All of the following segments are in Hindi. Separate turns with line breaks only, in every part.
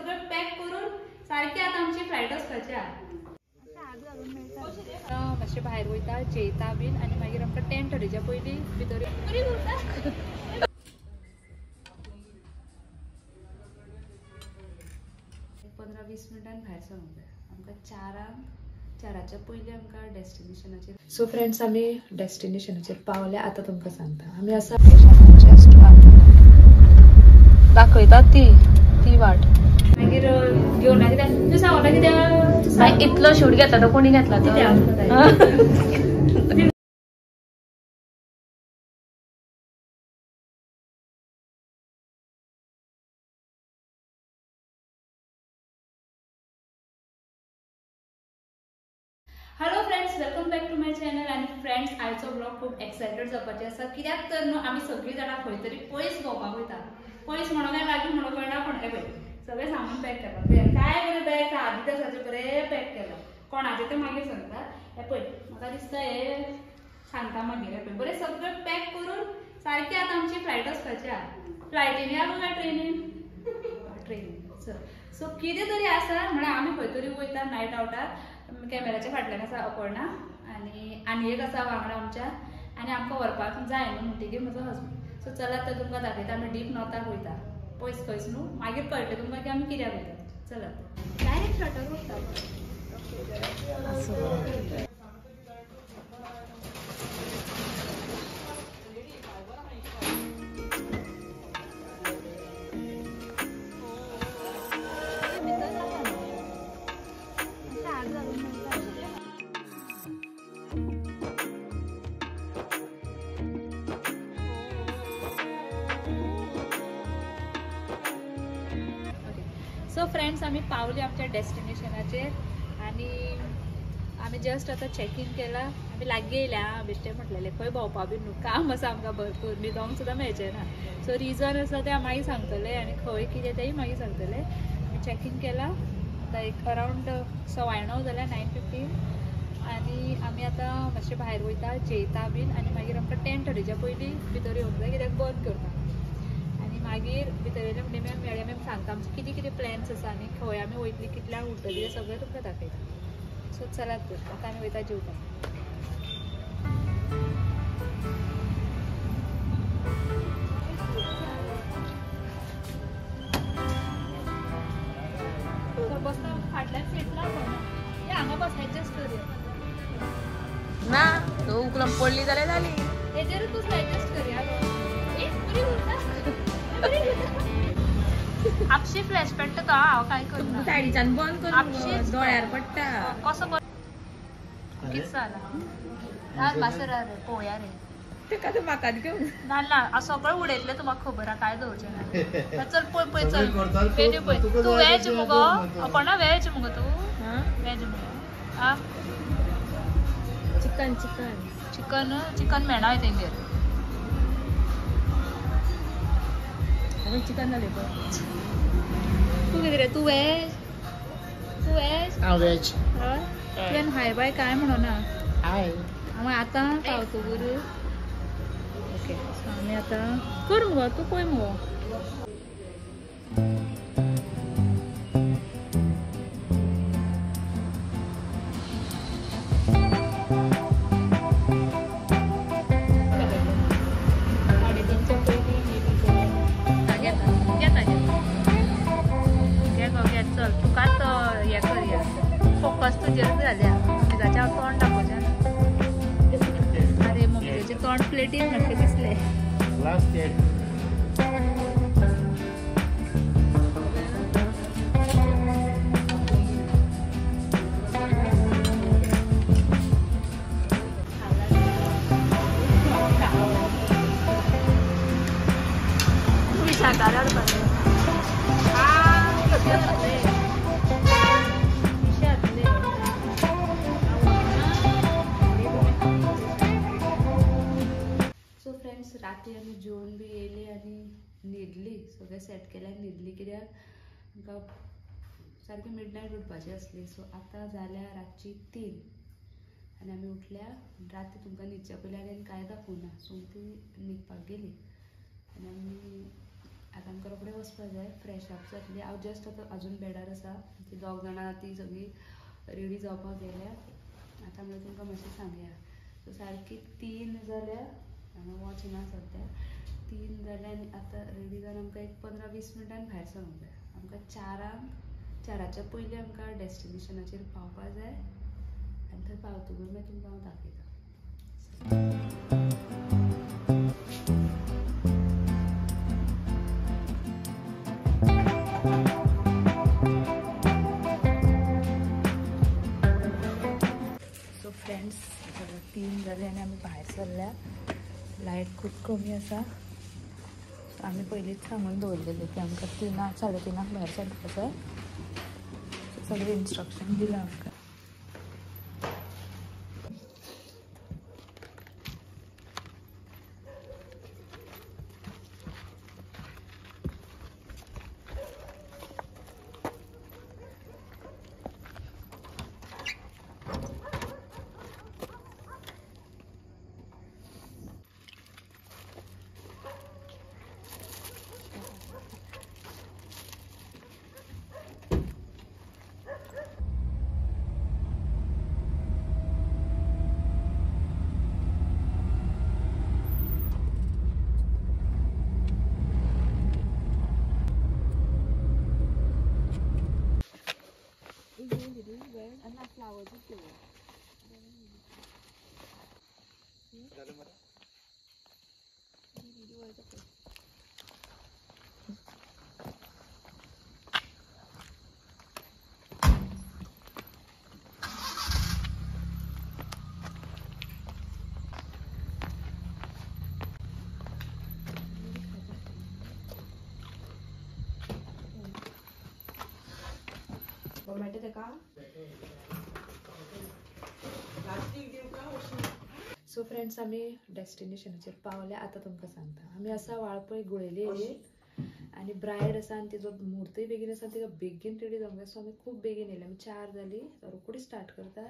सगळं पॅक करून सारखे आता आमची फ्लायट वचपाची मातशें भायर वयता जेयता बीन आनी मागीर आमकां टेंट थडीच्या पयलीं भितर 15-20 मिनटान भायर सरूंक जाय आमकां चाराच्या पयलीं आमकां डेस्टिनेशनाचेर सो फ्रेंड्स आमी डेस्टिनेशनाचेर पावले आता तुमकां सांगता आमी आसा जस्ट दाखयता ती वाट मागीर घेवना कित्याक तूं सांगता कित्याक इतलो शूट घेतला तो कोणी घेतला तो hello friends welcome back to my channel आणि फ्रेंड्स आयचो ब्लॉग खूप एक्सायटेड जावपाचे आसा कित्याक तर न्हू आमी सगळीं जाणां खंय तरी पयस भोंवपाक वयता पयस म्हणो काय लागीं म्हणो कळना पण हे पळय सगळें सामान पॅक केलां काय बरें बॅग आदी दिसाचें बरें पॅक केलां कोणाचें तें मागीर सांगता हे पळय म्हाका दिसता हे सांगता मागीर हे पळय बरें सगळें पॅक करून सारकें आतां आमची फ्लायट वचपाची आहा फ्लायटीन या काय ट्रेनीन सो कितें तरी आसा म्हळ्यार आमी खंय तरी वयता नायट आउटार कॅमेराच्या फाटल्यान आसा अपर्णा आनी एक आसा वांगडा आमच्या आनी आमकां व्हरपाक जाय न्हू म्हणटकीर म्हजो हजबंड सो चलात तर तुमकां दाखयता आमी डीप नॉर्थाक वयता पयस खंयच न्हू मागीर कळटलें तुमकां की आमी कित्याक वयता चलात डायरेक्ट शटर वयता सो फ्रेंड्स आमी पावली आमच्या डेस्टिनेशनाचेर आनी आमी जस्ट आतां चॅक इन केला आमी लागीं येयल्या बेश्टें म्हटलेलें खंय भोंवपा बीन न्हू काम आसा आमकां भरपूर न्हिदोंक सुद्दां मेळचें ना सो रिजन आसा तें मागीर सांगतलें आनी खंय कितें तेंय मागीर सांगतलें आमी चॅक इन केला आतां एक अरावंड 9:15 जाल्यार 9:15 आनी आमी आतां मातशें भायर वयता जेयता बीन आनी मागीर आमकां टेंट थडीच्या पयलीं भितर येवंक जाय कित्याक बंद करता मागीर भितर येयले म्हणटकीर आमी मॅडम आमी सांगता आमचे कितें कितें प्लॅन्स आसा आनी खंय आमी वयतली कितल्यांक उरतली तें सगळें तुमकां दाखयता सो चलात तर आतां आमी वयता जेवपाक बसता फाटल्यान सीट ना हांगा बस एडजस्ट करूया
ना तो उकलम पडली जाल्यार जाली
हेजेरूच एडजस्ट करूया आपशी फ्लॅश पडटा तो हांव काय करना
सायडीच्यान बंद कर
आपशी
दोळ्यार पडटा
कसो बंद कितें जाला मातसो रे पळोवया रे
तेका तर म्हाकात घेवन
ना ना सगळं उडयतलें तुका खबर आहा काय दवरचें ना चल पळय पळय चल मेन्यू पळय तूं वॅज मुगो अपर्णा वॅज मुगो तूं वॅज मुगो आं
चिकन चिकन
चिकन चिकन मेळना तेंगेर
चिकन जालें पळय
तूं कितें रे तूं वॅज
हांव वॅज
तुवें हाय बाय काय म्हणना
हाय
हांव आतां पावतो गुरू ओके सो आमी आतां कर मुगो तूं पळय मुगो फोकस तुजेर जाल्या मम्मीजाचें हांव तोंड दाखोवचें ना अरे मम्मीजाचें तोंड प्लेटीन सारकें दिसलें तुम्ही शाकाहारी हाडपाचें राती आमी जेवण बी येयली आनी न्हिदली सगळें सेट केल्यार न्हिदली कित्याक आमकां सारकी मिडनायट उठपाची आसली सो आतां जाल्या रातची 3 आनी आमी उठल्या राती तुमकां न्हिदच्या पयलीं आनी कांय दाखोवना सो ती न्हिदपाक गेली आनी आमी आतां आमकां रोखडें वचपाक जाय, फ्रेश अप जातली. हांव जस्ट आतां अजून बेडार आसा. ती दोग जाणां ती सगळीं रेडी जावपाक गेल्या. आतां म्हणल्यार तुमकां मातशें सांगया. सो सारकी 3 जाल्या, हांगा वॉच ना सद्या. 3 जाल्या आनी आतां रेडी जावन आमकां एक 15-20 मिनटान भायर सरूंक जाय. आमकां 4च्या पयलीं आमकां डेस्टिनेशनाचेर पावपाक जाय आनी थंय पावतकूच मागीर तुमकां हांव दाखयतां. सो फ्रेंड्स 3 जाले आनी आमी भायर सरल्या. लायट खूब कमी आसा. आमी पयलींच सांगून दवरलेली की आमकां 3:30 भायर सरपाक जाय. सगळें इन्स्ट्रक्शन दिलां आमकां. मेळटा तेका. सो फ्रेंड्स आमी डेस्टिनेशनाचेर पावले. आतां तुमकां सांगता. आमी आसा वाळपय गुळेली येयले आनी ब्रायड आसा आनी तिजो मुहूर्तय बेगीन आसा. तिका बेगीन रेडी जावंक जाय. सो आमी खूब बेगीन येयले. आमी 4 जाली रोखडी स्टार्ट करता.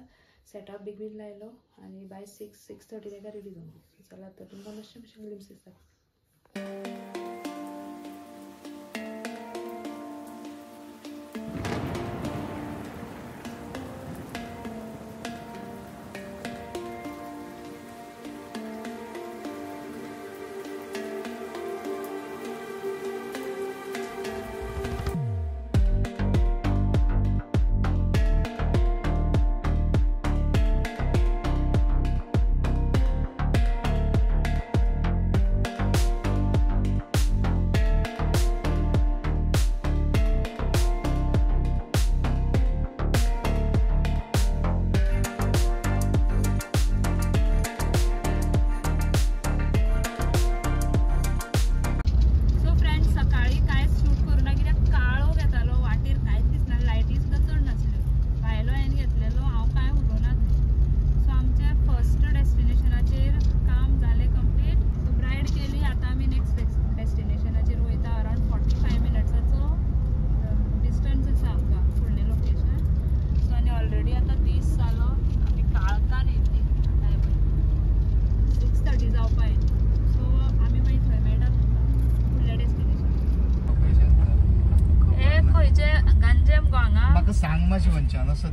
सेटअप बेगीन लायलो आनी बाय 6:30 ताका रेडी जावंक. चला आतां तुमकां मातशें मातशें ग्लिम्स दिसता.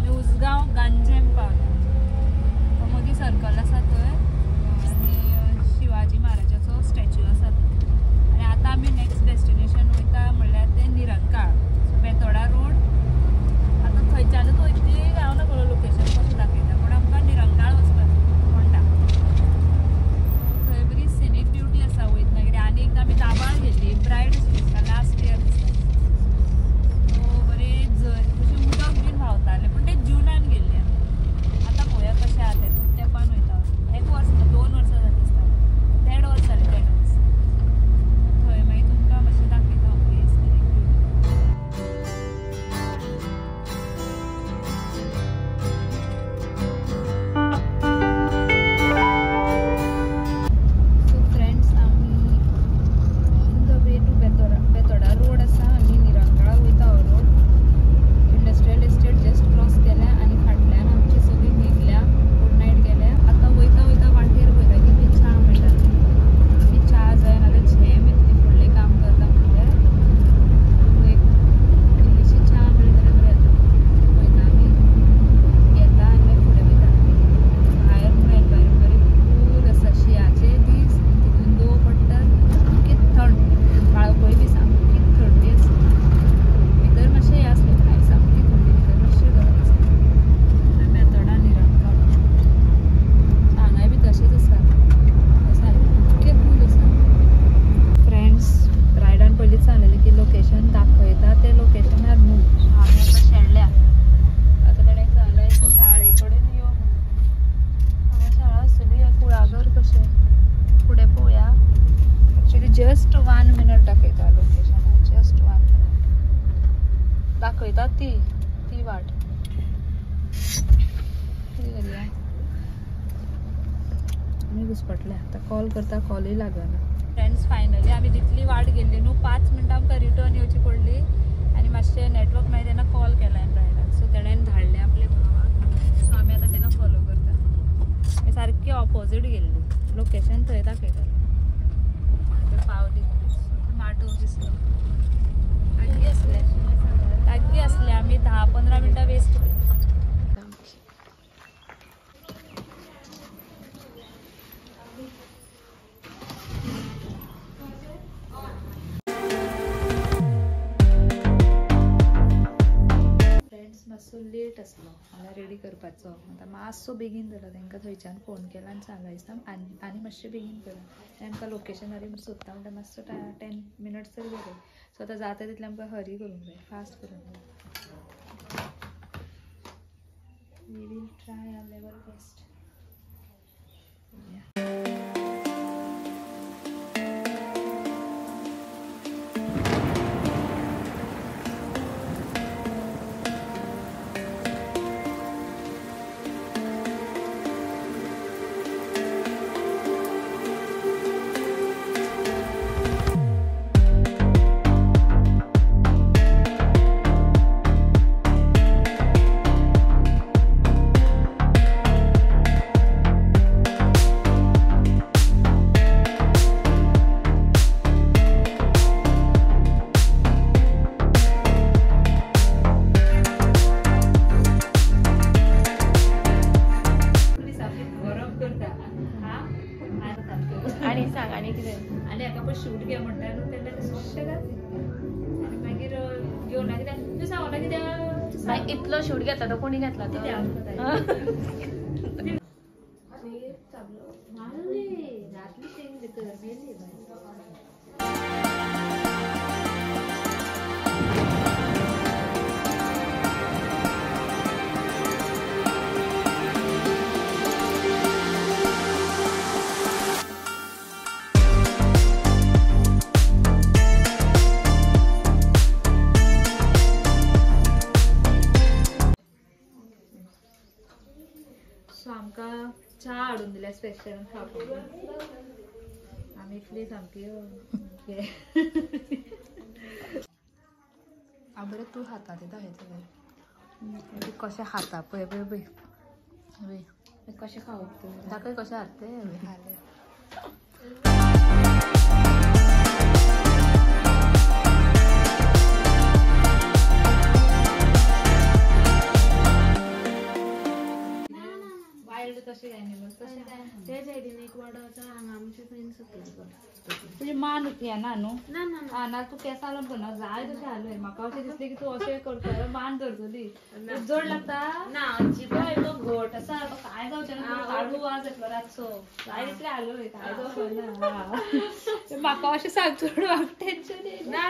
न्यूजगांव गांजेम पार्क मोदी सर्कल आसा थंय आनी शिवाजी महाराजाचो स्टॅच्यू आसा थंय. आनी आतां आमी नेक्स्ट डेस्टिनेशन वयता म्हणल्यार ते निरंकाळ. बेतोडा रोड. आतां थंयच्यानूच वयतली हांव नकळो लोकेशन कशें दाखयता पूण आमकां निरंकाळ वचपाचें फोंडा. थंय बरी सिनीक ब्युटी आसा वयतनागिरी. आनी एकदां आमी दाबाळ घेतली. ब्रायड दिसता लास्ट इयर दिसता. सो बरें जर उदक बीन व्हांवतालें पूण ते जुनान गेल्ले. आतां पळोवया कशें आहा तें. तेंपान वयता. 1 वर्स 2 वर्सां जालीं दिसता. 1.5 वर्स जालीं 1.5 वर्स. थंय मागीर तुमकां मातशें दाखयता हांव प्लेस.
पळयतात ती वाट
आम्ही घुसपटले आता कॉल करता कॉलही लागना. फ्रेंड्स फायनली आम्ही जितली वाट गेल्ली न्हू 5 मिनटां आमकां रिटर्न येवची पडली आनी मातशें नेटवर्क मेळ्ळें तेन्ना कॉल केला रायडाक. सो तेणेन धाडलें आपल्या भावाक. सो आमी आतां ताका फॉलो करता. मी सारकी ऑपोजीट गेल्ली लोकेशन थंय दाखयता. पावली माटो दिसलो ताग्गी असले आमी 10-15 मिनटां वेस्ट केली. मातसो लेट आसलो मला रेडी करपाचो. आतां मातसो बेगीन जालो तांकां थंयच्यान फोन केला आनी सांगायचा आनी मातशें बेगीन करा. आमकां लोकेशनार सोदता म्हणटा मातसो 10 मिनट्स तरी गेले. सो आतां जाता तितलें आमकां हरी करूंक जाय, फास्ट करूंक जाय. We will try our level best. आणि आता पण शूट घ्या म्हणल्यार तेन्ना सुशेगाद मागीर घेवन कित्याक तूं सांगला कित्याक
इतलो शूट घेतला तो कोणी घेतला तो
आमकां च्या हाडून दिल्या स्पेशल खावपाक. आमी इतली सामकी बरें तूं खाता ते दाखयता कशें खाता पळय पळय पळय पळय कशें खावप तूं दाखय कशें हाडटे खाले. तुझे मान या ना न्हू ना तू केंसा लावन करना जाय तशें हालय. म्हाका अशें दिसलें की तूं अशें करता मान धरतली जड लागता ना अजिबात तो घट आसा काय जावचें ना काडू आज येतलो रातचो जाय तितलें हालय काय जावचें ना. म्हाका अशें सांगचो म्हाका टेन्शन येयना.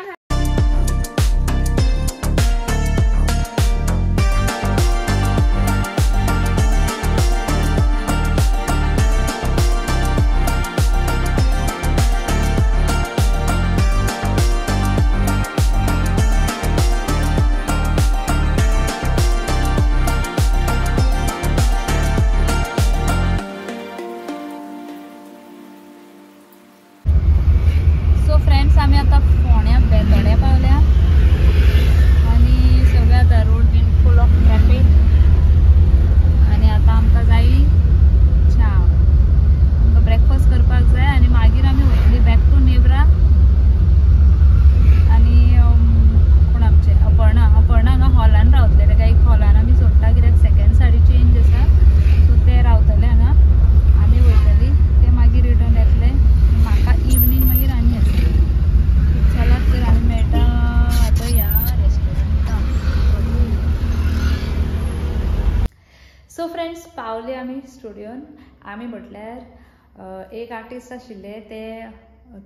फ्रेंड्स आम्ही आता फोण्या बेतोड्या पावल्या आणि सगळ्या आता road been full of traffic आणि आता आमकां जाय च्या आमकां ब्रेकफास्ट करपाक जाय आणि मागीर आमी वयतली बॅक टू नेवरा आणि कोण आमचे अपर्णा हांगा हॉलान रावतले. ताका एक हॉलान आमी सोडटा कित्याक सेकेंड साडी चेंज आसा सो ते रावतले हांगा. आमी वयतली ते मागीर रिटर्न येतले. म्हाका इवनिंग मागीर आनी आसता. चला तर आम्ही मेळटा आता या रेस्टॉरंटान. सो फ्रेंड्स पावले आमी स्टुडियोन. आमी म्हटल्यार एक आर्टिस्ट आशिल्ले ते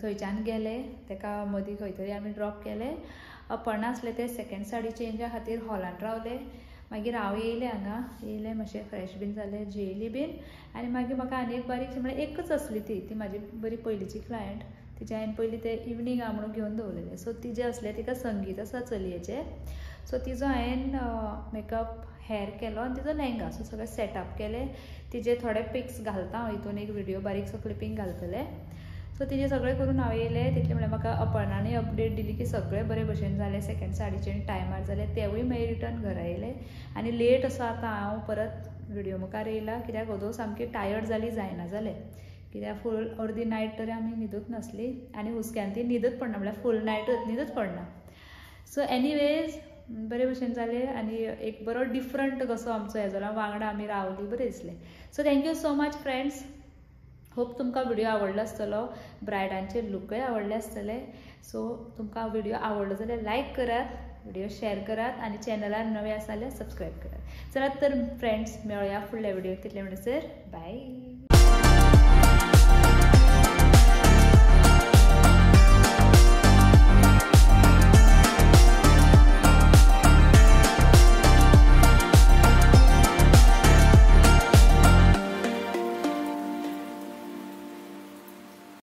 थंयच्यान गेले ताका मदीं खंय तरी आमी ड्रॉप केले. अपर्णा आसले ते सेकेंड साडी चेंजा खातीर हॉलांत रावले. मागीर हांव येयलें हांगा येयलें मातशें फ्रेश बीन जालें जेयली बीन आनी मागीर म्हाका आनी एक बारीकशी म्हळ्यार एकच आसली ती म्हाजी बरी पयलींची क्लायंट. तिचे हांवें पयलीं ते इवनिंग म्हणून घेवन दवरलेले. सो तिजे असले तिका संगीत आसा चलयेचें सो तिजो हांवें मेकअप हेअर केलो आनी तिजो लेहंगा सो सगळें सेटअप केलें. तिजे थोडे पिक्स घालता हांव हितून, एक व्हिडिओ बारीकसो क्लिपींग घालतलें. सो तिजें सगळें करून हांव येयलें. तितलें म्हणल्यार म्हाका अपर्णानी अपडेट दिली की सगळें बरे भशेन जालें, सेकंड साडीचें टायमार जालें. तेवूय मागीर रिटर्न घरा येयलें आनी लेट असो आतां हांव परत व्हिडिओ मुखार येयला, कित्याक ओदो सामकी टायर्ड जाली, जायना जालें. कित्याक फूल अर्दी नायट तरी आमी न्हिदूच नासली आनी हुस्क्यान ती न्हिदूच पडना, म्हणल्यार फूल नायटूच न्हिदूच पडना. सो एनीवेज बरे भशेन जालें आनी एक बरो डिफरंट कसो आमचो हें जालो, वांगडा आमी रावलीं, बरें दिसलें. So thank you so much friends. Hope तुमकां व्हिडिओ आवडलो आसतलो, ब्रायडांचे लूकय आवडले आसतले. सो तुमकां व्हिडिओ आवडलो जाल्यार लायक करात, व्हिडिओ शेअर करात आनी चॅनलार नवे आसा जाल्यार सबस्क्रायब करात. चला तर फ्रेंड्स, मेळुया फुडल्या व्हिडिओ. तितले म्हणसर बाय.